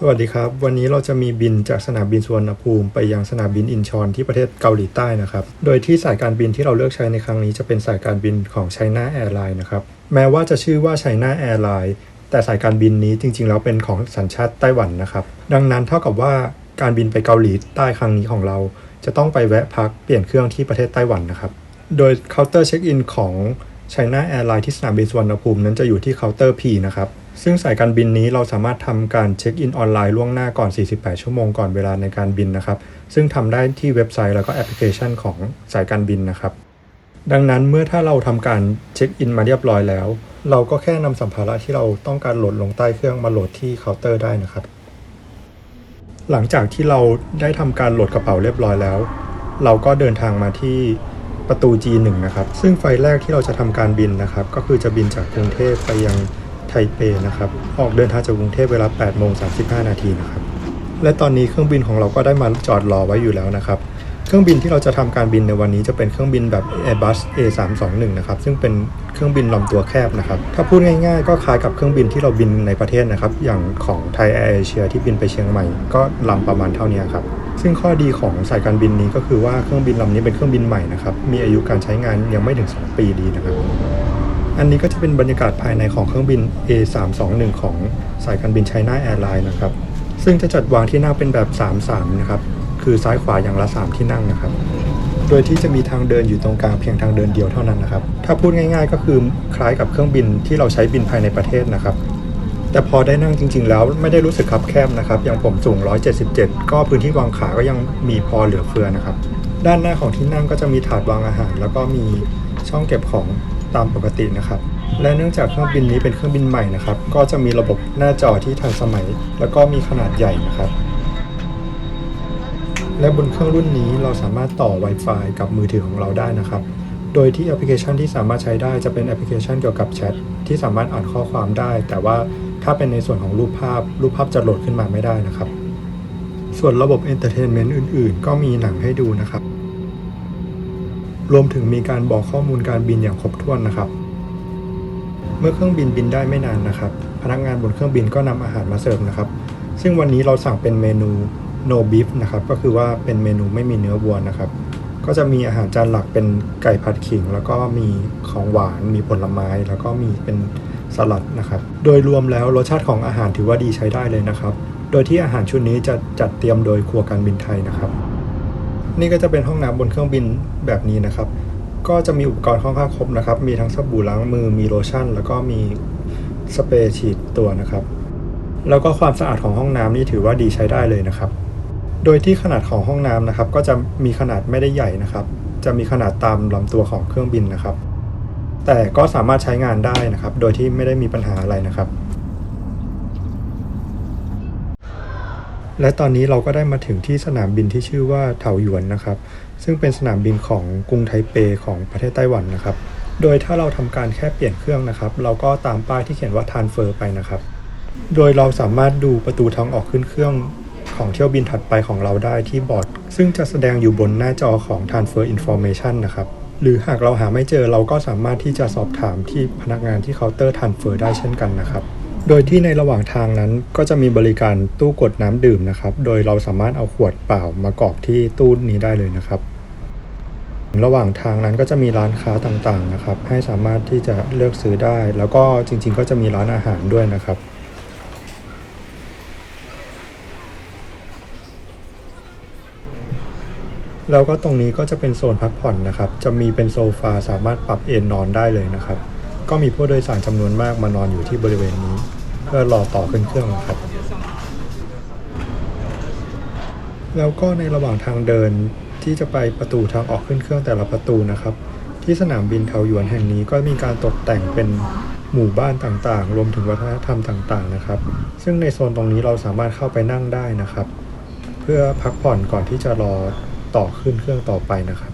สวัสดีครับวันนี้เราจะมีบินจากสนามบินสุวรรณภูมิไปยังสนามบินอินชอนที่ประเทศเกาหลีใต้นะครับโดยที่สายการบินที่เราเลือกใช้ในครั้งนี้จะเป็นสายการบินของ China Airlines นะครับแม้ว่าจะชื่อว่า China Airlines แต่สายการบินนี้จริงๆแล้วเป็นของสัญชาติไต้หวันนะครับดังนั้นเท่ากับว่าการบินไปเกาหลีใต้ครั้งนี้ของเราจะต้องไปแวะพักเปลี่ยนเครื่องที่ประเทศไต้หวันนะครับโดยเคาน์เตอร์เช็คอินของ China Airlines ที่สนามบินสุวรรณภูมินั้นจะอยู่ที่เคาน์เตอร์ P นะครับซึ่งสายการบินนี้เราสามารถทำการเช็คอินออนไลน์ล่วงหน้าก่อน48ชั่วโมงก่อนเวลาในการบินนะครับซึ่งทำได้ที่เว็บไซต์แล้วก็แอปพลิเคชันของสายการบินนะครับดังนั้นเมื่อถ้าเราทำการเช็คอินมาเรียบร้อยแล้วเราก็แค่นำสัมภาระที่เราต้องการโหลดลงใต้เครื่องมาโหลดที่เคาน์เตอร์ได้นะครับหลังจากที่เราได้ทำการโหลดกระเป๋าเรียบร้อยแล้วเราก็เดินทางมาที่ประตู G1 นะครับซึ่งไฟล์แรกที่เราจะทำการบินนะครับก็คือจะบินจากกรุงเทพไปยังไทเปนะครับออกเดินทางจากกรุงเทพเวลา 8:35 นาทีนะครับและตอนนี้เครื่องบินของเราก็ได้มาจอดรอไว้อยู่แล้วนะครับเครื่องบินที่เราจะทำการบินในวันนี้จะเป็นเครื่องบินแบบ Airbus A321 นะครับซึ่งเป็นเครื่องบินลำตัวแคบนะครับถ้าพูดง่ายๆก็คล้ายกับเครื่องบินที่เราบินในประเทศนะครับอย่างของไทยแอร์เอเชียที่บินไปเชียงใหม่ก็ลำประมาณเท่านี้ครับซึ่งข้อดีของสายการบินนี้ก็คือว่าเครื่องบินลำนี้เป็นเครื่องบินใหม่นะครับมีอายุการใช้งานยังไม่ถึง2 ปีดีนะครับอันนี้ก็จะเป็นบรรยากาศภายในของเครื่องบิน A321 ของสายการบิน China Airlines นะครับซึ่งจะจัดวางที่นั่งเป็นแบบ3-3นะครับคือซ้ายขวาอย่างละ3ที่นั่งนะครับโดยที่จะมีทางเดินอยู่ตรงกลางเพียงทางเดินเดียวเท่านั้นนะครับถ้าพูดง่ายๆก็คือคล้ายกับเครื่องบินที่เราใช้บินภายในประเทศนะครับแต่พอได้นั่งจริงๆแล้วไม่ได้รู้สึกคับแคบนะครับอย่างผมสูง177ก็พื้นที่วางขาก็ยังมีพอเหลือเฟือนะครับด้านหน้าของที่นั่งก็จะมีถาดวางอาหารแล้วก็มีช่องเก็บของตามปกตินะครับและเนื่องจากเครื่องบินนี้เป็นเครื่องบินใหม่นะครับก็จะมีระบบหน้าจอที่ทันสมัยแล้วก็มีขนาดใหญ่นะครับและบนเครื่องรุ่นนี้เราสามารถต่อ Wi-Fi กับมือถือของเราได้นะครับโดยที่แอปพลิเคชันที่สามารถใช้ได้จะเป็นแอปพลิเคชันเกี่ยวกับแชทที่สามารถอ่านข้อความได้แต่ว่าถ้าเป็นในส่วนของรูปภาพจะโหลดขึ้นมาไม่ได้นะครับส่วนระบบเอนเตอร์เทนเมนต์อื่นๆก็มีหนังให้ดูนะครับรวมถึงมีการบอกข้อมูลการบินอย่างครบถ้วนนะครับเมื่อเครื่องบินบินได้ไม่นานนะครับพนักงานบนเครื่องบินก็นำอาหารมาเสิร์ฟนะครับซึ่งวันนี้เราสั่งเป็นเมนู no beef นะครับก็คือว่าเป็นเมนูไม่มีเนื้อวัวนะครับก็จะมีอาหารจานหลักเป็นไก่ผัดขิงแล้วก็มีของหวานมีผลไม้แล้วก็มีเป็นสลัดนะครับโดยรวมแล้วรสชาติของอาหารถือว่าดีใช้ได้เลยนะครับโดยที่อาหารชุดนี้จะจัดเตรียมโดยครัวการบินไทยนะครับนี่ก็จะเป็นห้องน้ำบนเครื่องบินแบบนี้นะครับก็จะมีอุปกรณ์ค่อนข้างครบนะครับมีทั้งสบู่ล้างมือมีโลชั่นแล้วก็มีสเปรย์ฉีดตัวนะครับแล้วก็ความสะอาดของห้องน้ำนี่ถือว่าดีใช้ได้เลยนะครับโดยที่ขนาดของห้องน้ำนะครับก็จะมีขนาดไม่ได้ใหญ่นะครับจะมีขนาดตามลำตัวของเครื่องบินนะครับแต่ก็สามารถใช้งานได้นะครับโดยที่ไม่ได้มีปัญหาอะไรนะครับและตอนนี้เราก็ได้มาถึงที่สนามบินที่ชื่อว่าเถาหยวนนะครับซึ่งเป็นสนามบินของกรุงไทเปของประเทศไต้หวันนะครับโดยถ้าเราทำการแค่เปลี่ยนเครื่องนะครับเราก็ตามป้ายที่เขียนว่า transfer ไปนะครับโดยเราสามารถดูประตูทางออกขึ้นเครื่องของเที่ยวบินถัดไปของเราได้ที่บอร์ดซึ่งจะแสดงอยู่บนหน้าจอของ transfer information นะครับหรือหากเราหาไม่เจอเราก็สามารถที่จะสอบถามที่พนักงานที่เคาน์เตอร์ transfer ได้เช่นกันนะครับโดยที่ในระหว่างทางนั้นก็จะมีบริการตู้กดน้ำดื่มนะครับโดยเราสามารถเอาขวดเปล่ามากรอกที่ตู้นี้ได้เลยนะครับระหว่างทางนั้นก็จะมีร้านค้าต่างๆนะครับให้สามารถที่จะเลือกซื้อได้แล้วก็จริงๆก็จะมีร้านอาหารด้วยนะครับแล้วก็ตรงนี้ก็จะเป็นโซนพักผ่อนนะครับจะมีเป็นโซฟาสามารถปรับเอนนอนได้เลยนะครับก็มีผู้โดยสารจำนวนมากมานอนอยู่ที่บริเวณนี้เพื่อรอต่อขึ้นเครื่องนะครับแล้วก็ในระหว่างทางเดินที่จะไปประตูทางออกขึ้นเครื่องแต่ละประตูนะครับที่สนามบินเถาหยวนแห่งนี้ก็มีการตกแต่งเป็นหมู่บ้านต่างๆรวมถึงวัฒนธรรมต่างๆนะครับซึ่งในโซนตรงนี้เราสามารถเข้าไปนั่งได้นะครับเพื่อพักผ่อนก่อนที่จะรอต่อขึ้นเครื่องต่อไปนะครับ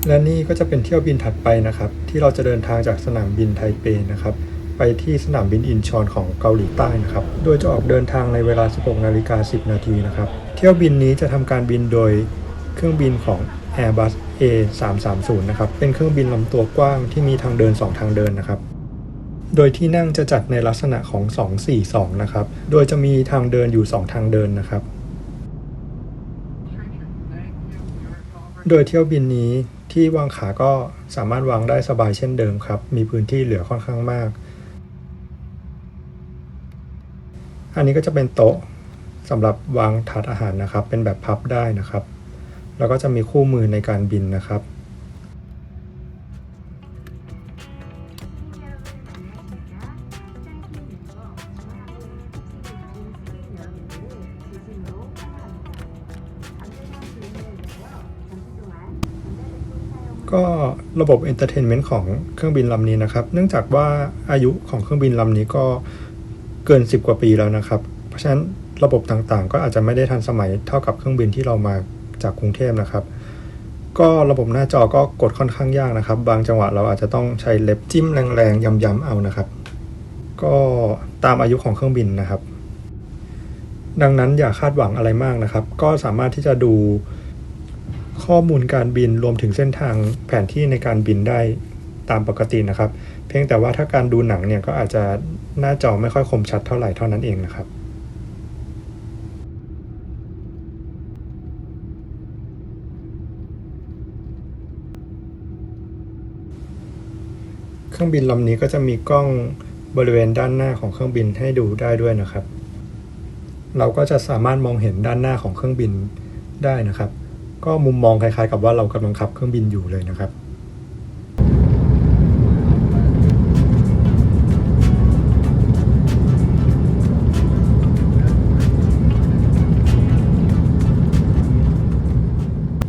และนี่ก็จะเป็นเที่ยวบินถัดไปนะครับที่เราจะเดินทางจากสนามบินไทเปนะครับไปที่สนามบินอินชอนของเกาหลีใต้นะครับโดยจะออกเดินทางในเวลา 16:10 นาทีนะครับเที่ยวบินนี้จะทำการบินโดย เครื่องบินของ Airbus A330 นะครับเป็นเครื่องบินลำตัวกว้างที่มีทางเดิน2ทางเดินนะครับโดยที่นั่งจะจัดในลักษณะของ242นะครับโดยจะมีทางเดินอยู่2ทางเดินนะครับโดยเที่ยวบินนี้ที่วางขาก็สามารถวางได้สบายเช่นเดิมครับมีพื้นที่เหลือค่อนข้างมากอันนี้ก็จะเป็นโต๊ะสำหรับวางถาดอาหารนะครับเป็นแบบพับได้นะครับแล้วก็จะมีคู่มือในการบินนะครับก็ระบบเอนเตอร์เทนเมนต์ของเครื่องบินลำนี้นะครับเนื่องจากว่าอายุของเครื่องบินลำนี้ก็เกิน10 กว่าปีแล้วนะครับเพราะฉะนั้นระบบต่างๆก็อาจจะไม่ได้ทันสมัยเท่ากับเครื่องบินที่เรามาจากกรุงเทพนะครับก็ระบบหน้าจอก็กดค่อนข้างยากนะครับบางจังหวะเราอาจจะต้องใช้เล็บจิ้มแรงๆย้ำๆเอานะครับก็ตามอายุของเครื่องบินนะครับดังนั้นอย่าคาดหวังอะไรมากนะครับก็สามารถที่จะดูข้อมูลการบินรวมถึงเส้นทางแผนที่ในการบินได้ตามปกตินะครับเพียงแต่ว่าถ้าการดูหนังเนี่ยก็อาจจะหน้าจอไม่ค่อยคมชัดเท่าไหร่เท่านั้นเองนะครับเครื่องบินลำนี้ก็จะมีกล้องบริเวณด้านหน้าของเครื่องบินให้ดูได้ด้วยนะครับเราก็จะสามารถมองเห็นด้านหน้าของเครื่องบินได้นะครับก็มุมมองคล้ายๆกับว่าเรากำลังขับเครื่องบินอยู่เลยนะครับ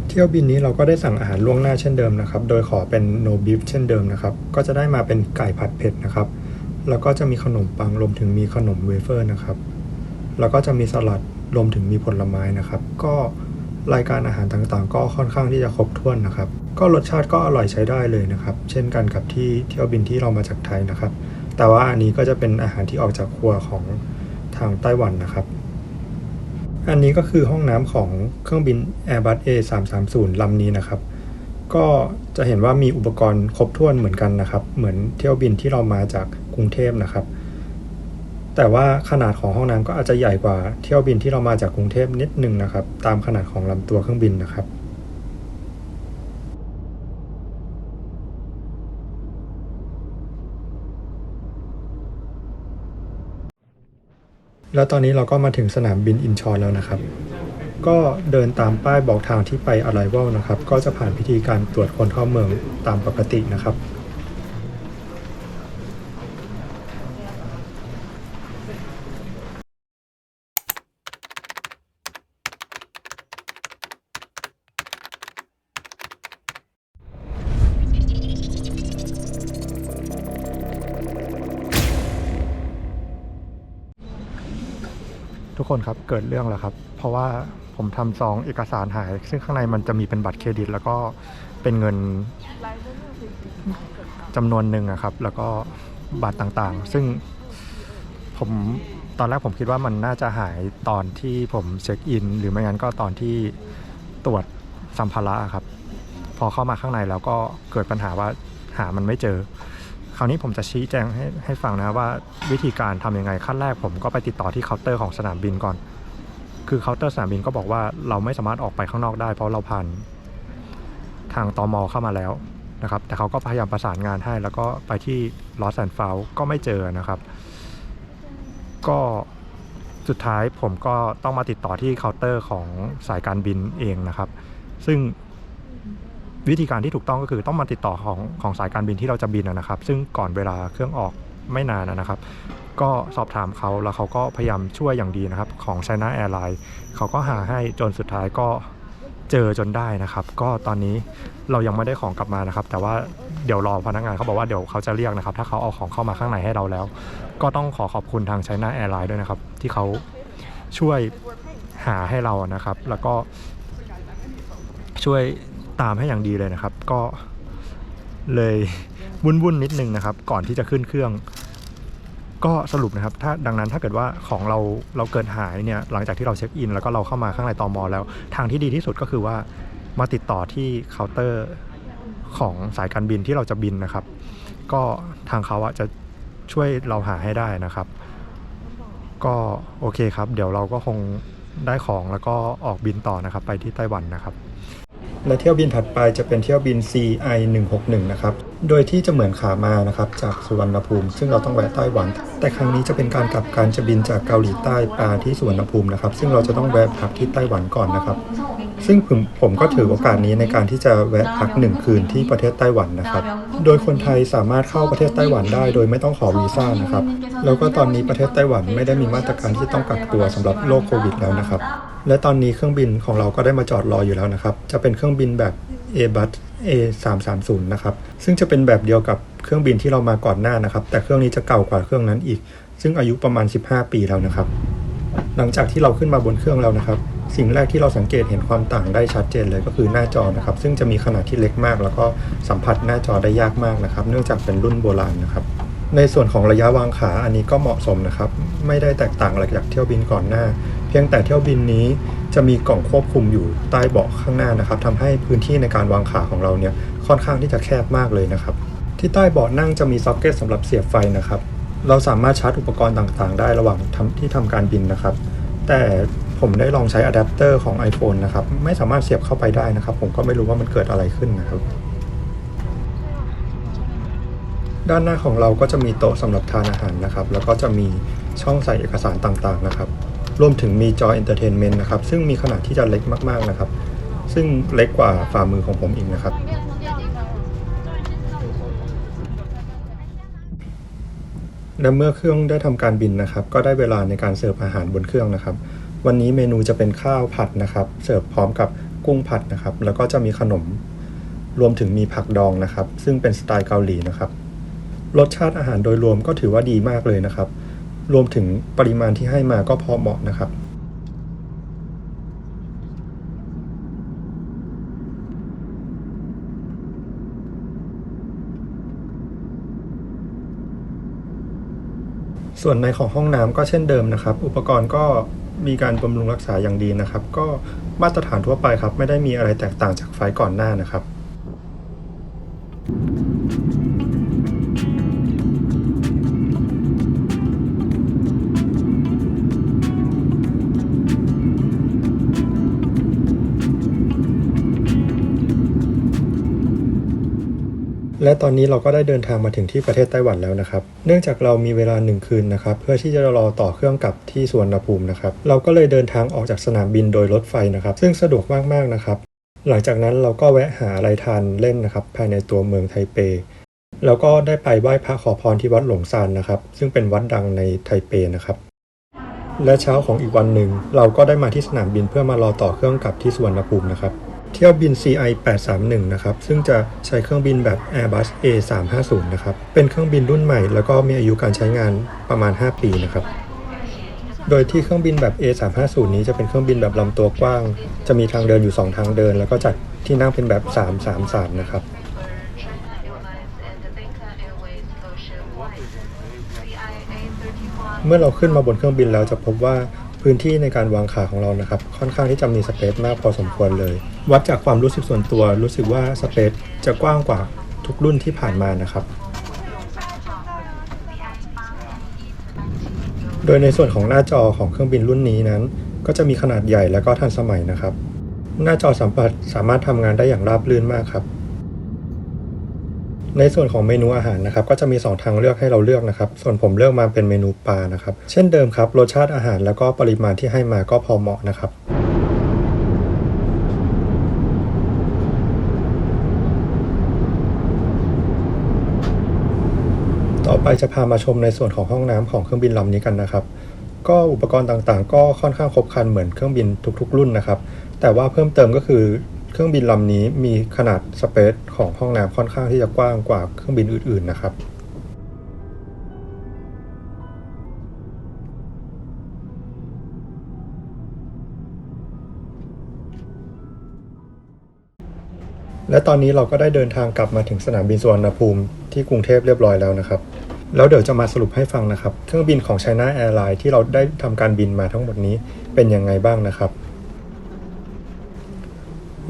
เที่ยวบินนี้เราก็ได้สั่งอาหารล่วงหน้าเช่นเดิมนะครับโดยขอเป็น no beef เช่นเดิมนะครับก็จะได้มาเป็นไก่ผัดเผ็ดนะครับแล้วก็จะมีขนมปังรวมถึงมีขนมเวเฟอร์นะครับแล้วก็จะมีสลัดรวมถึงมีผลไม้นะครับก็รายการอาหารต่างๆก็ค่อนข้างที่จะครบถ้วนนะครับก็รสชาติก็อร่อยใช้ได้เลยนะครับเช่นกันกับที่เที่ยวบินที่เรามาจากไทยนะครับแต่ว่าอันนี้ก็จะเป็นอาหารที่ออกจากครัวของทางไต้หวันนะครับอันนี้ก็คือห้องน้ำของเครื่องบิน Airbus A330 ลำนี้นะครับก็จะเห็นว่ามีอุปกรณ์ครบถ้วนเหมือนกันนะครับเหมือนเที่ยวบินที่เรามาจากกรุงเทพนะครับแต่ว่าขนาดของห้องน้ำก็อาจจะใหญ่กว่าเที่ยวบินที่เรามาจากกรุงเทพนิดนึงนะครับตามขนาดของลำตัวเครื่องบินนะครับแล้วตอนนี้เราก็มาถึงสนามบินอินชอนแล้วนะครับก็เดินตามป้ายบอกทางที่ไป Arrival นะครับก็จะผ่านพิธีการตรวจคนเข้าเมืองตามปกตินะครับทุกคนครับเกิดเรื่องแล้วครับเพราะว่าผมทำซองเอกสารหายซึ่งข้างในมันจะมีเป็นบัตรเครดิตแล้วก็เป็นเงินจำนวนหนึ่งครับแล้วก็บัตรต่างๆซึ่งผมตอนแรกผมคิดว่ามันน่าจะหายตอนที่ผมเช็คอินหรือไม่งั้นก็ตอนที่ตรวจสัมภาระครับพอเข้ามาข้างในแล้วก็เกิดปัญหาว่าหามันไม่เจอคราวนี้ผมจะชี้แจงให้ฟังนะว่าวิธีการทำยังไงขั้นแรกผมก็ไปติดต่อที่เคาน์เตอร์ของสนามบินก่อนคือเคาน์เตอร์สนามบินก็บอกว่าเราไม่สามารถออกไปข้างนอกได้เพราะเราผ่านทางตม.เข้ามาแล้วนะครับแต่เขาก็พยายามประสานงานให้แล้วก็ไปที่ลอสแอนด์ฟาวก็ไม่เจอนะครับก็สุดท้ายผมก็ต้องมาติดต่อที่เคาน์เตอร์ของสายการบินเองนะครับซึ่งวิธีการที่ถูกต้องก็คือต้องมาติดต่อของสายการบินที่เราจะบินนะครับซึ่งก่อนเวลาเครื่องออกไม่นานนะครับก็สอบถามเขาแล้วเขาก็พยายามช่วยอย่างดีนะครับของ China Airlines เขาก็หาให้จนสุดท้ายก็เจอจนได้นะครับก็ตอนนี้เรายังไม่ได้ของกลับมานะครับแต่ว่าเดี๋ยวรอพนักงานเขาบอกว่าเดี๋ยวเขาจะเรียกนะครับถ้าเขาเอาของเข้ามาข้างในให้เราแล้วก็ต้องขอบคุณทาง China Airlines ด้วยนะครับที่เขาช่วยหาให้เรานะครับแล้วก็ช่วยตามให้อย่างดีเลยนะครับก็เลยวุ่นนิดนึงนะครับก่อนที่จะขึ้นเครื่องก็สรุปนะครับดังนั้นถ้าเกิดว่าของเราเกิดหายเนี่ยหลังจากที่เราเช็คอินแล้วก็เราเข้ามาข้างในตม.แล้วทางที่ดีที่สุดก็คือว่า มาติดต่อที่เคาน์เตอร์ของสายการบินที่เราจะบินนะครับก็ทางเขาจะช่วยเราหาให้ได้นะครับก็โอเคครับเดี๋ยวเราก็คงได้ของแล้วก็ออกบินต่อนะครับไปที่ไต้หวันนะครับและเที่ยวบินถัดไปจะเป็นเที่ยวบิน CI 161นะครับโดยที่จะเหมือนขามานะครับจากสุวรรณภูมิซึ่งเราต้องแวะไต้หวันแต่ครั้งนี้จะเป็นการกลับกันจะบินจากเกาหลีใต้มาที่สุวรรณภูมินะครับซึ่งเราจะต้องแวะพักที่ไต้หวันก่อนนะครับซึ่งผมก็ถือโอกาสนี้ในการที่จะแวะพัก1 คืนที่ประเทศไต้หวันนะครับโดยคนไทยสามารถเข้าประเทศไต้หวันได้โดยไม่ต้องขอวีซ่านะครับแล้วก็ตอนนี้ประเทศไต้หวันไม่ได้มีมาตรการที่ต้องกักตัวสำหรับโรคโควิดแล้วนะครับและตอนนี้เครื่องบินของเราก็ได้มาจอดรออยู่แล้วนะครับจะเป็นเครื่องบินแบบ Airbus A330 นะครับซึ่งจะเป็นแบบเดียวกับเครื่องบินที่เรามาก่อนหน้านะครับแต่เครื่องนี้จะเก่ากว่าเครื่องนั้นอีกซึ่งอายุประมาณ15 ปีแล้วนะครับหลังจากที่เราขึ้นมาบนเครื่องแล้วนะครับสิ่งแรกที่เราสังเกตเห็นความต่างได้ชัดเจนเลยก็คือหน้าจอนะครับซึ่งจะมีขนาดที่เล็กมากแล้วก็สัมผัสหน้าจอได้ยากมากนะครับเนื่องจากเป็นรุ่นโบราณนะครับในส่วนของระยะวางขาอันนี้ก็เหมาะสมนะครับไม่ได้แตกต่างอะไรจากเที่ยวบินก่อนหน้าเพียงแต่เที่ยวบินนี้จะมีกล่องควบคุมอยู่ใต้เบาะข้างหน้านะครับทำให้พื้นที่ในการวางขาของเราเนี่ยค่อนข้างที่จะแคบมากเลยนะครับที่ใต้เบาะนั่งจะมีซ็อกเก็ตสำหรับเสียบไฟนะครับเราสามารถชาร์จอุปกรณ์ต่างๆได้ระหว่างที่ทำการบินนะครับแต่ผมได้ลองใช้อะแดปเตอร์ของ iPhone นะครับไม่สามารถเสียบเข้าไปได้นะครับผมก็ไม่รู้ว่ามันเกิดอะไรขึ้นนะครับด้านหน้าของเราก็จะมีโต๊ะสำหรับทานอาหารนะครับแล้วก็จะมีช่องใส่เอกสารต่างๆนะครับรวมถึงมีจอ Entertainment นะครับซึ่งมีขนาดที่จะเล็กมากๆนะครับซึ่งเล็กกว่าฝ่ามือของผมอีกนะครับและเมื่อเครื่องได้ทำการบินนะครับก็ได้เวลาในการเสิร์ฟอาหารบนเครื่องนะครับวันนี้เมนูจะเป็นข้าวผัดนะครับเสิร์ฟพร้อมกับกุ้งผัดนะครับแล้วก็จะมีขนมรวมถึงมีผักดองนะครับซึ่งเป็นสไตล์เกาหลีนะครับรสชาติอาหารโดยรวมก็ถือว่าดีมากเลยนะครับรวมถึงปริมาณที่ให้มาก็พอเหมาะนะครับส่วนในของห้องน้ำก็เช่นเดิมนะครับอุปกรณ์ก็มีการบำรุงรักษาอย่างดีนะครับก็มาตรฐานทั่วไปครับไม่ได้มีอะไรแตกต่างจากไฟล์ก่อนหน้านะครับ และตอนนี้เราก็ได้เดินทางมาถึงที่ประเทศไต้หวันแล้วนะครับเนื่องจากเรามีเวลา1 คืนนะครับเพื่อที่จะรอต่อเครื่องกลับที่สุวรรณภูมินะครับเราก็เลยเดินทางออกจากสนามบินโดยรถไฟนะครับซึ่งสะดวกมากๆนะครับหลังจากนั้นเราก็แวะหาอะไรทานเล่นนะครับภายในตัวเมืองไทเปแล้วก็ได้ไปไหว้พระขอพรที่วัดหลงซานนะครับซึ่งเป็นวัดดังในไทเปนะครับและเช้าของอีกวันหนึ่งเราก็ได้มาที่สนามบินเพื่อมารอต่อเครื่องกลับที่สุวรรณภูมินะครับเที่ยวบิน CI 831นะครับซึ่งจะใช้เครื่องบินแบบ Airbus A350 นะครับเป็นเครื่องบินรุ่นใหม่แล้วก็มีอายุการใช้งานประมาณ5 ปีนะครับโดยที่เครื่องบินแบบ A350 นี้จะเป็นเครื่องบินแบบลำตัวกว้างจะมีทางเดินอยู่2 ทางเดินแล้วก็จัดที่นั่งเป็นแบบ333นะครับเมื่อเราขึ้นมาบนเครื่องบินแล้วจะพบว่าพื้นที่ในการวางขาของเรานะครับค่อนข้างที่จะมีสเปซมากพอสมควรเลยวัดจากความรู้สึกส่วนตัวรู้สึกว่าสเปซจะกว้างกว่าทุกรุ่นที่ผ่านมานะครับโดยในส่วนของหน้าจอของเครื่องบินรุ่นนี้นั้นก็จะมีขนาดใหญ่และก็ทันสมัยนะครับหน้าจอสัมผัสสามารถทำงานได้อย่างราบรื่นมากครับในส่วนของเมนูอาหารนะครับก็จะมี2 ทางเลือกให้เราเลือกนะครับส่วนผมเลือกมาเป็นเมนูปลานะครับเช่นเดิมครับรสชาติอาหารแล้วก็ปริมาณที่ให้มาก็พอเหมาะนะครับต่อไปจะพามาชมในส่วนของห้องน้ำของเครื่องบินลำนี้กันนะครับก็อุปกรณ์ต่างๆก็ค่อนข้างครบครันเหมือนเครื่องบินทุกๆรุ่นนะครับแต่ว่าเพิ่มเติมก็คือเครื่องบินลำนี้มีขนาดสเปซของห้องน้ำค่อนข้างที่จะกว้างกว่าเครื่องบินอื่นๆนะครับและตอนนี้เราก็ได้เดินทางกลับมาถึงสนามบินสุวรรณภูมิที่กรุงเทพเรียบร้อยแล้วนะครับแล้วเดี๋ยวจะมาสรุปให้ฟังนะครับเครื่องบินของ China Airlines ที่เราได้ทำการบินมาทั้งหมดนี้เป็นยังไงบ้างนะครับ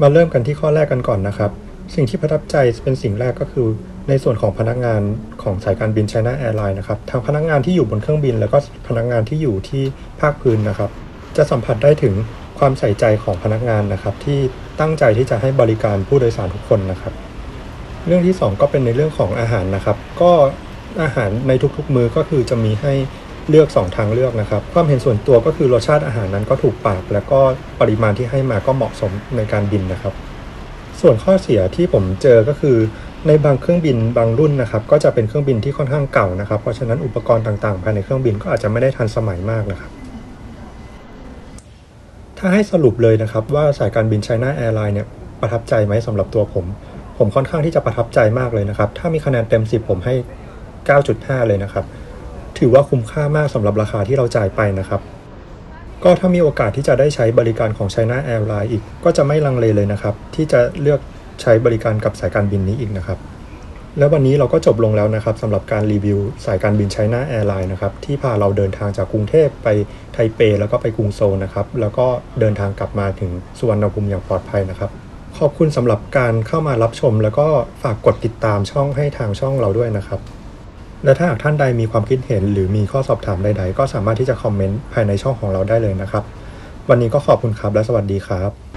มาเริ่มกันที่ข้อแรกกันก่อนนะครับสิ่งที่ประทับใจเป็นสิ่งแรกก็คือในส่วนของพนักงานของสายการบิน China Airlines นะครับทั้งพนักงานที่อยู่บนเครื่องบินแล้วก็พนักงานที่อยู่ที่ภาคพื้นนะครับจะสัมผัสได้ถึงความใส่ใจของพนักงานนะครับที่ตั้งใจที่จะให้บริการผู้โดยสารทุกคนนะครับเรื่องที่2ก็เป็นในเรื่องของอาหารนะครับก็อาหารในทุกๆมื้อก็คือจะมีให้เลือก2ทางเลือกนะครับความเห็นส่วนตัวก็คือรสชาติอาหารนั้นก็ถูกปากแล้วก็ปริมาณที่ให้มาก็เหมาะสมในการบินนะครับส่วนข้อเสียที่ผมเจอก็คือในบางเครื่องบินบางรุ่นนะครับก็จะเป็นเครื่องบินที่ค่อนข้างเก่านะครับเพราะฉะนั้นอุปกรณ์ต่างๆภายในเครื่องบินก็อาจจะไม่ได้ทันสมัยมากนะครับถ้าให้สรุปเลยนะครับว่าสายการบิน China Airlines เนี่ยประทับใจไหมสำหรับตัวผมค่อนข้างที่จะประทับใจมากเลยนะครับถ้ามีคะแนนเต็ม10ผมให้ 9.5 เลยนะครับถือว่าคุ้มค่ามากสำหรับราคาที่เราจ่ายไปนะครับก็ถ้ามีโอกาสที่จะได้ใช้บริการของ China Airlines อีกก็จะไม่ลังเลเลยนะครับที่จะเลือกใช้บริการกับสายการบินนี้อีกนะครับและวันนี้เราก็จบลงแล้วนะครับสำหรับการรีวิวสายการบิน China Airlines นะครับที่พาเราเดินทางจากกรุงเทพไปไทเปแล้วก็ไปกรุงโซลนะครับแล้วก็เดินทางกลับมาถึงสุวรรณภูมิอย่างปลอดภัยนะครับขอบคุณสำหรับการเข้ามารับชมแล้วก็ฝากกดติดตามช่องให้ทางช่องเราด้วยนะครับและถ้าหากท่านใดมีความคิดเห็นหรือมีข้อสอบถามใดๆก็สามารถที่จะคอมเมนต์ภายในช่องของเราได้เลยนะครับวันนี้ก็ขอบคุณครับและสวัสดีครับ